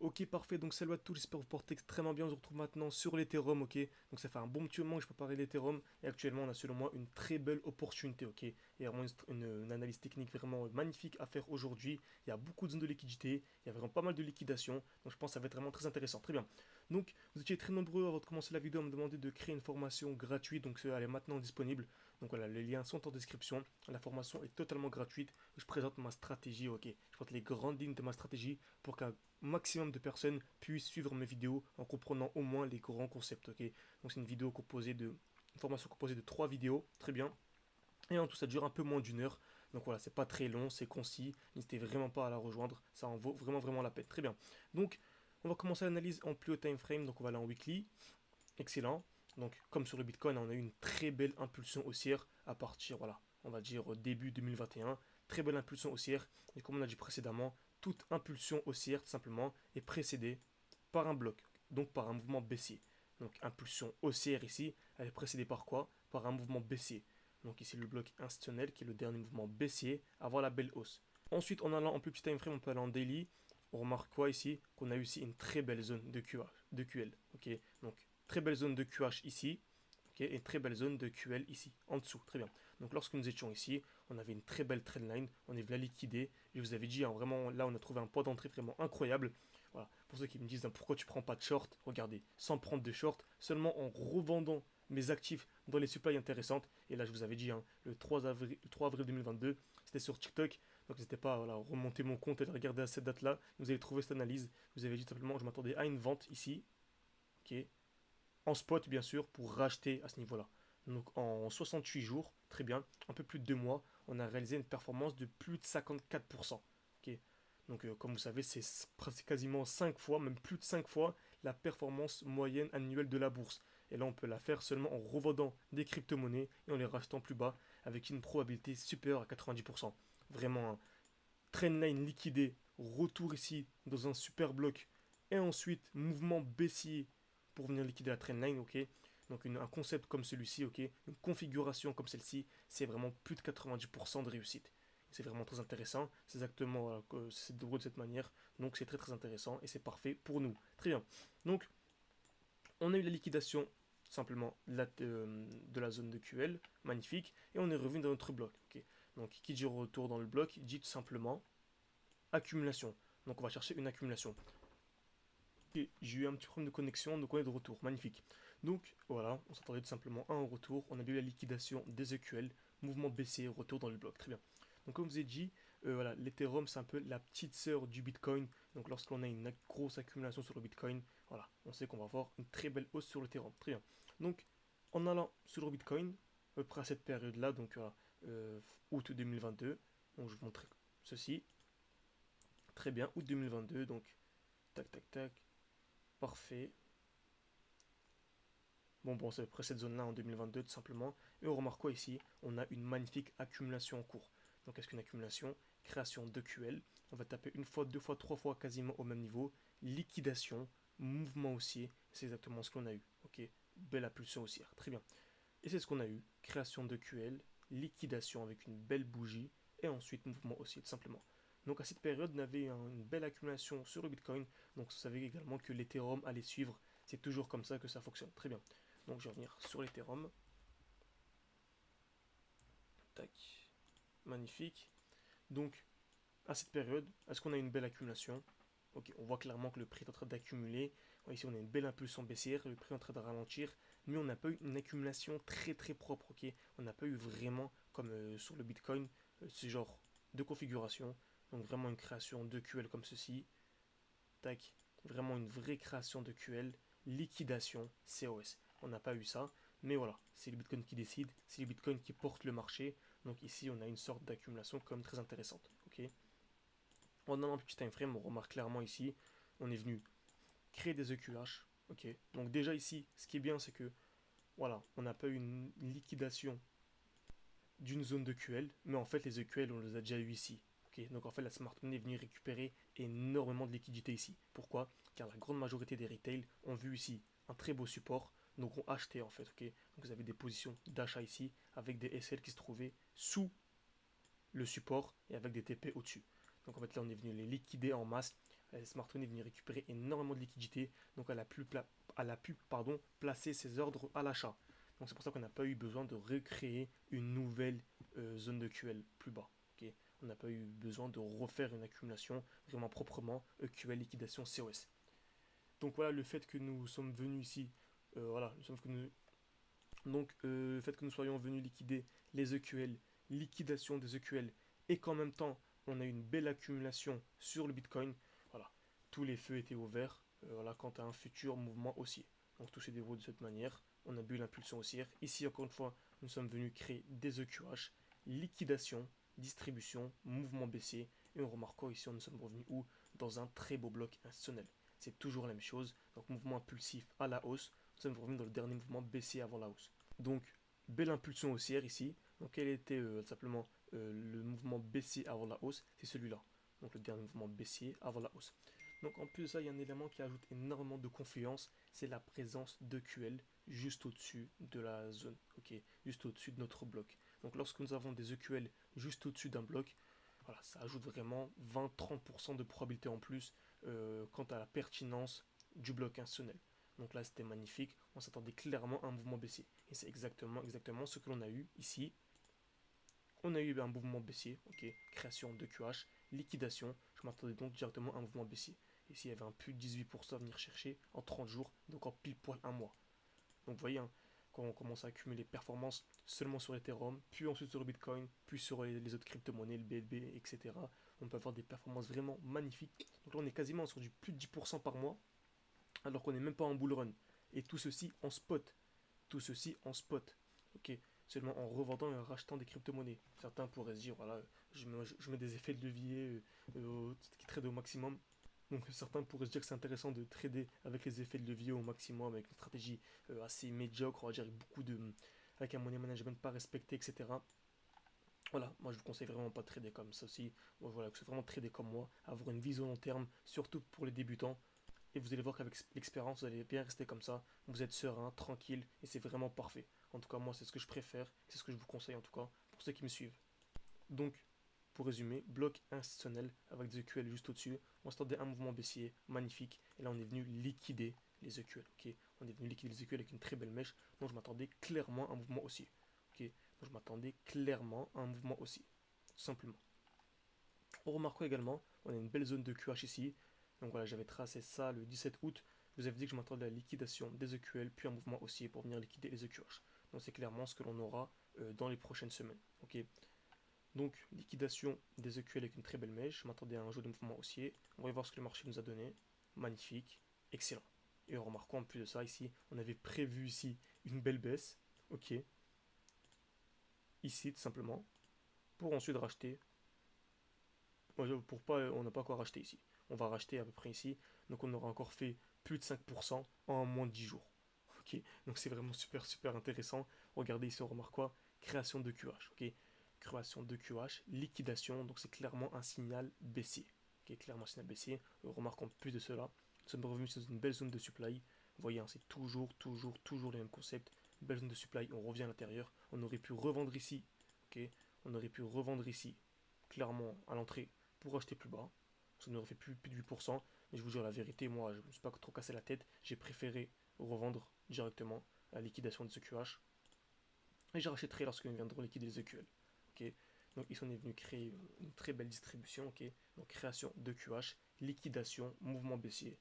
Ok, parfait, donc salut à tous, j'espère que vous portez extrêmement bien. On se retrouve maintenant sur l'Ethereum, ok. Donc ça fait un bon petit moment que je préparais l'Ethereum et actuellement on a selon moi une très belle opportunité, ok. Il y a vraiment une analyse technique vraiment magnifique à faire aujourd'hui. Il y a beaucoup de zones de liquidité, il y a vraiment pas mal de liquidation, donc je pense que ça va être vraiment très intéressant. Très bien. Donc vous étiez très nombreux avant de commencer la vidéo à me demander de créer une formation gratuite, donc elle est maintenant disponible. Donc voilà, les liens sont en description. La formation est totalement gratuite. Je présente ma stratégie, ok. Je présente les grandes lignes de ma stratégie pour qu'un maximum de personnes puissent suivre mes vidéos en comprenant au moins les grands concepts, ok. Donc c'est une formation composée de 3 vidéos, très bien. Et en tout, ça dure un peu moins d'1 heure. Donc voilà, c'est pas très long, c'est concis. N'hésitez vraiment pas à la rejoindre, ça en vaut vraiment la peine. Très bien. Donc, on va commencer l'analyse en plus haut time frame. Donc on va aller en weekly. Excellent. Donc, comme sur le Bitcoin, on a eu une très belle impulsion haussière à partir, voilà, on va dire début 2021. Très belle impulsion haussière. Et comme on a dit précédemment, toute impulsion haussière, tout simplement, est précédée par un bloc, donc par un mouvement baissier. Donc, impulsion haussière ici, elle est précédée par quoi? Par un mouvement baissier. Donc, ici, le bloc institutionnel qui est le dernier mouvement baissier avant la belle hausse. Ensuite, en allant en plus petit time frame, on peut aller en daily. On remarque quoi ici? Qu'on a eu ici une très belle zone de QH, de QL. Ok, donc très belle zone de QH ici, okay, et très belle zone de QL ici, en dessous, très bien. Donc lorsque nous étions ici, on avait une très belle trendline, on est venu la liquider, je vous avais dit, hein, vraiment, là on a trouvé un point d'entrée vraiment incroyable. Voilà, pour ceux qui me disent hein, pourquoi tu prends pas de short, regardez, sans prendre de short, seulement en revendant mes actifs dans les supplies intéressantes, et là je vous avais dit, hein, le 3 avril 2022, c'était sur TikTok, donc n'hésitez pas à voilà, remonter mon compte et regarder à cette date-là, vous allez trouver cette analyse, vous avez dit simplement, je m'attendais à une vente ici, ok, en spot bien sûr, pour racheter à ce niveau-là. Donc en 68 jours, très bien, un peu plus de 2 mois, on a réalisé une performance de plus de 54%. Ok. Donc comme vous savez, c'est quasiment 5 fois, même plus de 5 fois, la performance moyenne annuelle de la bourse. Et là, on peut la faire seulement en revendant des crypto-monnaies et en les rachetant plus bas, avec une probabilité supérieure à 90%. Vraiment, un trendline liquidé, retour ici dans un super bloc, et ensuite mouvement baissier pour venir liquider la trendline, ok. Donc un concept comme celui-ci, ok, une configuration comme celle-ci, c'est vraiment plus de 90% de réussite. C'est vraiment très intéressant, c'est exactement voilà, c'est de cette manière, donc c'est très intéressant et c'est parfait pour nous. Très bien. Donc on a eu la liquidation simplement de la zone de QL, magnifique, et on est revenu dans notre bloc. Ok. Donc qui dit retour dans le bloc, dit tout simplement accumulation. Donc on va chercher une accumulation. Ok, j'ai eu un petit problème de connexion, donc on est de retour. Magnifique. Donc voilà, on s'attendait tout simplement à un retour. On a eu la liquidation des EQL, mouvement baissier, retour dans le bloc. Très bien. Donc comme je vous ai dit, voilà, l'Ethereum c'est un peu la petite sœur du Bitcoin. Donc lorsqu'on a une grosse accumulation sur le Bitcoin, voilà, on sait qu'on va avoir une très belle hausse sur l'Ethereum. Très bien. Donc en allant sur le Bitcoin, à peu près à cette période-là, donc août 2022, donc je vous montre ceci. Très bien, août 2022, donc tac tac tac, parfait. Bon, c'est à peu près cette zone-là en 2022 tout simplement. Et on remarque quoi ici? On a une magnifique accumulation en cours. Donc qu'est-ce qu'une accumulation? Création de QL. On va taper une fois, deux fois, trois fois quasiment au même niveau. Liquidation, mouvement haussier. C'est exactement ce qu'on a eu. Ok, belle impulsion haussière. Très bien. Et c'est ce qu'on a eu. Création de QL, liquidation avec une belle bougie. Et ensuite mouvement haussier tout simplement. Donc à cette période, on avait une belle accumulation sur le Bitcoin. Donc vous savez également que l'Ethereum allait suivre. C'est toujours comme ça que ça fonctionne. Très bien. Donc je vais revenir sur l'Ethereum. Tac. Magnifique. Donc à cette période, est-ce qu'on a une belle accumulation? Ok, on voit clairement que le prix est en train d'accumuler. Ici, on a une belle impulsion baissière, le prix est en train de ralentir, mais on n'a pas eu une accumulation très propre. Ok, on n'a pas eu vraiment, comme sur le Bitcoin, ce genre de configuration. Donc vraiment une création de QL comme ceci. Tac, vraiment une vraie création de QL, liquidation, COS. On n'a pas eu ça, mais voilà, c'est le Bitcoin qui décide, c'est le Bitcoin qui porte le marché. Donc ici, on a une sorte d'accumulation comme très intéressante. Ok. En allant un petit time frame, on remarque clairement ici, on est venu créer des EQH. Ok. Donc déjà ici, ce qui est bien, c'est que voilà, on n'a pas eu une liquidation d'une zone de QL, mais en fait les EQL on les a déjà eu ici. Okay, donc en fait la smart money est venue récupérer énormément de liquidités ici. Pourquoi? Car la grande majorité des retail ont vu ici un très beau support, donc ont acheté en fait. Ok, donc vous avez des positions d'achat ici avec des SL qui se trouvaient sous le support et avec des TP au-dessus. Donc en fait là on est venu les liquider en masse Smart Money est venue récupérer énormément de liquidités, donc elle a pu placer ses ordres à l'achat. Donc c'est pour ça qu'on n'a pas eu besoin de recréer une nouvelle zone de QL plus bas. Ok. On n'a pas eu besoin de refaire une accumulation vraiment proprement EQL liquidation COS. Donc voilà, le fait que nous sommes venus ici, voilà, le fait que nous soyons venus liquider les EQL, liquidation des EQL, et qu'en même temps on a une belle accumulation sur le Bitcoin, voilà, tous les feux étaient ouverts, voilà, quant à un futur mouvement haussier. Donc tout s'est déroulé de cette manière, on a bu l'impulsion haussière. Ici encore une fois, nous sommes venus créer des EQH, liquidation, distribution, mouvement baissier, et on remarque ici, nous sommes revenus où? Dans un très beau bloc institutionnel. C'est toujours la même chose, donc mouvement impulsif à la hausse, nous sommes revenus dans le dernier mouvement baissier avant la hausse. Donc, belle impulsion haussière ici. Donc, quel était simplement le mouvement baissier avant la hausse? C'est celui-là. Donc, le dernier mouvement baissier avant la hausse. Donc, en plus de ça, il y a un élément qui ajoute énormément de confiance, c'est la présence de QL juste au-dessus de la zone, ok, juste au-dessus de notre bloc. Donc, lorsque nous avons des EQL juste au-dessus d'un bloc, voilà, ça ajoute vraiment 20-30% de probabilité en plus quant à la pertinence du bloc institutionnel. Donc là, c'était magnifique. On s'attendait clairement à un mouvement baissier. Et c'est exactement ce que l'on a eu ici. On a eu un mouvement baissier, ok, création de QH, liquidation. Je m'attendais donc directement à un mouvement baissier. Ici, il y avait un plus de 18% à venir chercher en 30 jours, donc en pile poil un mois. Donc vous voyez, hein, quand on commence à accumuler performance seulement sur l'Ethereum, puis ensuite sur le Bitcoin, puis sur les autres crypto-monnaies, le BNB, etc., on peut avoir des performances vraiment magnifiques. Donc là, on est quasiment sur du plus de 10% par mois, alors qu'on n'est même pas en bull run. Et tout ceci en spot. Tout ceci en spot. Ok. Seulement en revendant et en rachetant des crypto-monnaies. Certains pourraient se dire, voilà, je mets des effets de levier qui trade au maximum. Donc certains pourraient se dire que c'est intéressant de trader avec les effets de levier au maximum, avec une stratégie assez médiocre, on va dire, avec un money management pas respecté, etc. Voilà, moi je vous conseille vraiment pas de trader comme ça aussi. Moi, voilà, que c'est vraiment trader comme moi, avoir une vision long terme, surtout pour les débutants. Et vous allez voir qu'avec l'expérience, vous allez bien rester comme ça. Vous êtes serein, tranquille, et c'est vraiment parfait. En tout cas, moi, c'est ce que je préfère, c'est ce que je vous conseille en tout cas, pour ceux qui me suivent. Donc, pour résumer, bloc institutionnel avec des EQL juste au-dessus. On s'attendait à un mouvement baissier magnifique. Et là, on est venu liquider les EQL. Ok, on est venu liquider les EQL avec une très belle mèche. Donc, je m'attendais clairement à un mouvement haussier. Ok, donc je m'attendais clairement à un mouvement haussier. Tout simplement. On remarquera également, on a une belle zone de QH ici. Donc voilà, j'avais tracé ça le 17 août. Je vous avais dit que je m'attendais à la liquidation des EQL, puis un mouvement haussier pour venir liquider les EQH. Donc c'est clairement ce que l'on aura dans les prochaines semaines. Ok. Donc liquidation des EQL avec une très belle mèche. Je m'attendais à un jeu de mouvement haussier. On va voir ce que le marché nous a donné. Magnifique, excellent. Et en remarquant en plus de ça ici, on avait prévu ici une belle baisse. Ok. Ici tout simplement. Pour ensuite racheter. Pour pas, on n'a pas encore racheté ici. On va racheter à peu près ici. Donc on aura encore fait plus de 5% en moins de 10 jours. Ok, donc c'est vraiment super super intéressant. Regardez ici, on remarque quoi? Création de QH. Ok, création de QH, liquidation. Donc c'est clairement un signal baissier. Ok, clairement un signal baissier. Remarquons plus de cela. Nous sommes revenus sur une belle zone de supply. Vous voyez, hein, c'est toujours les mêmes concepts. Belle zone de supply, on revient à l'intérieur. On aurait pu revendre ici. Ok, on aurait pu revendre ici, clairement à l'entrée pour acheter plus bas. Ça nous aurait fait plus de 8%. Mais je vous jure la vérité, moi, je ne me suis pas trop cassé la tête. J'ai préféré revendre directement à la liquidation de ce QH. Et j'ai rachèterai lorsque nous viendrons liquider les EQL. Ok. Donc ici on est venu créer une très belle distribution. Ok. Donc création de QH, liquidation, mouvement baissier.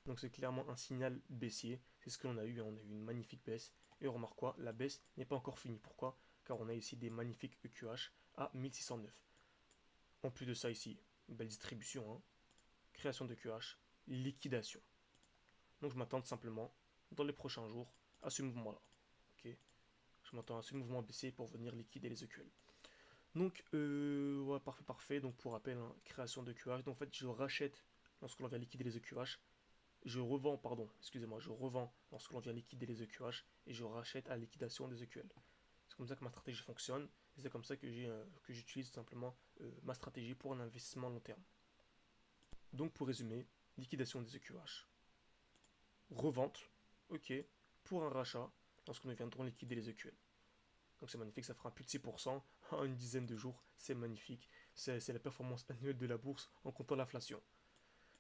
Donc c'est clairement un signal baissier. C'est ce que l'on a eu. On a eu une magnifique baisse. Et on remarque quoi? La baisse n'est pas encore finie. Pourquoi? Car on a ici des magnifiques EQH à 1609. En plus de ça ici, une belle distribution. Hein. Création de QH, liquidation. Donc je m'attends simplement dans les prochains jours à ce mouvement-là. Ok. Je m'attends à ce mouvement baissier pour venir liquider les EQL. Donc, ouais, parfait, parfait. Donc, pour rappel, hein, création de QH. Donc, en fait, je rachète lorsque l'on vient liquider les EQH. Je revends, pardon, excusez-moi, je revends lorsque l'on vient liquider les EQH et je rachète à la liquidation des EQL. C'est comme ça que ma stratégie fonctionne et c'est comme ça que j'utilise simplement ma stratégie pour un investissement long terme. Donc, pour résumer, liquidation des EQH, revente, ok, pour un rachat lorsque nous viendrons liquider les EQL. Donc c'est magnifique, ça fera plus de 6% en une dizaine de jours, c'est magnifique. C'est la performance annuelle de la bourse en comptant l'inflation.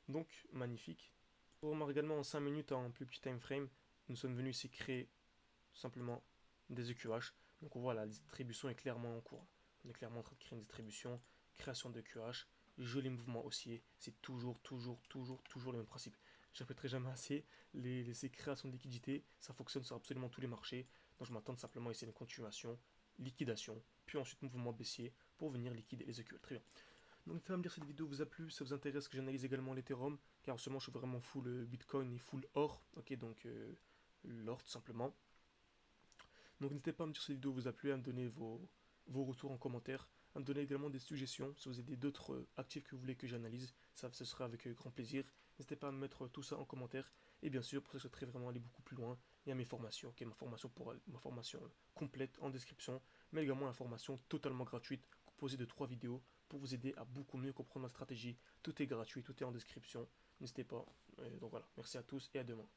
Donc, magnifique. Pour remarquer également en 5 minutes en plus petit time frame, nous sommes venus ici créer tout simplement des EQH. Donc on voit la distribution est clairement en cours. On est clairement en train de créer une distribution, création de QH, joli mouvement haussier. C'est toujours le même principe. Je répéterai jamais assez, ces créations de liquidités, ça fonctionne sur absolument tous les marchés. Donc je m'attends simplement à essayer une continuation, liquidation, puis ensuite mouvement baissier pour venir liquider les EQL. Très bien. Donc n'hésitez pas à me dire si cette vidéo vous a plu, si ça vous intéresse que j'analyse également l'Ethereum, car en ce moment je suis vraiment full Bitcoin et full or, ok, donc l'or tout simplement. Donc n'hésitez pas à me dire si cette vidéo vous a plu, à me donner vos retours en commentaire, à me donner également des suggestions, si vous avez d'autres actifs que vous voulez que j'analyse, ça ce sera avec grand plaisir. N'hésitez pas à me mettre tout ça en commentaire, et bien sûr, pour ça que je souhaiterais vraiment aller beaucoup plus loin, il y a mes formations, ok, ma formation complète en description, mais également la formation totalement gratuite, composée de 3 vidéos, pour vous aider à beaucoup mieux comprendre ma stratégie. Tout est gratuit, tout est en description, n'hésitez pas. Donc voilà, merci à tous et à demain.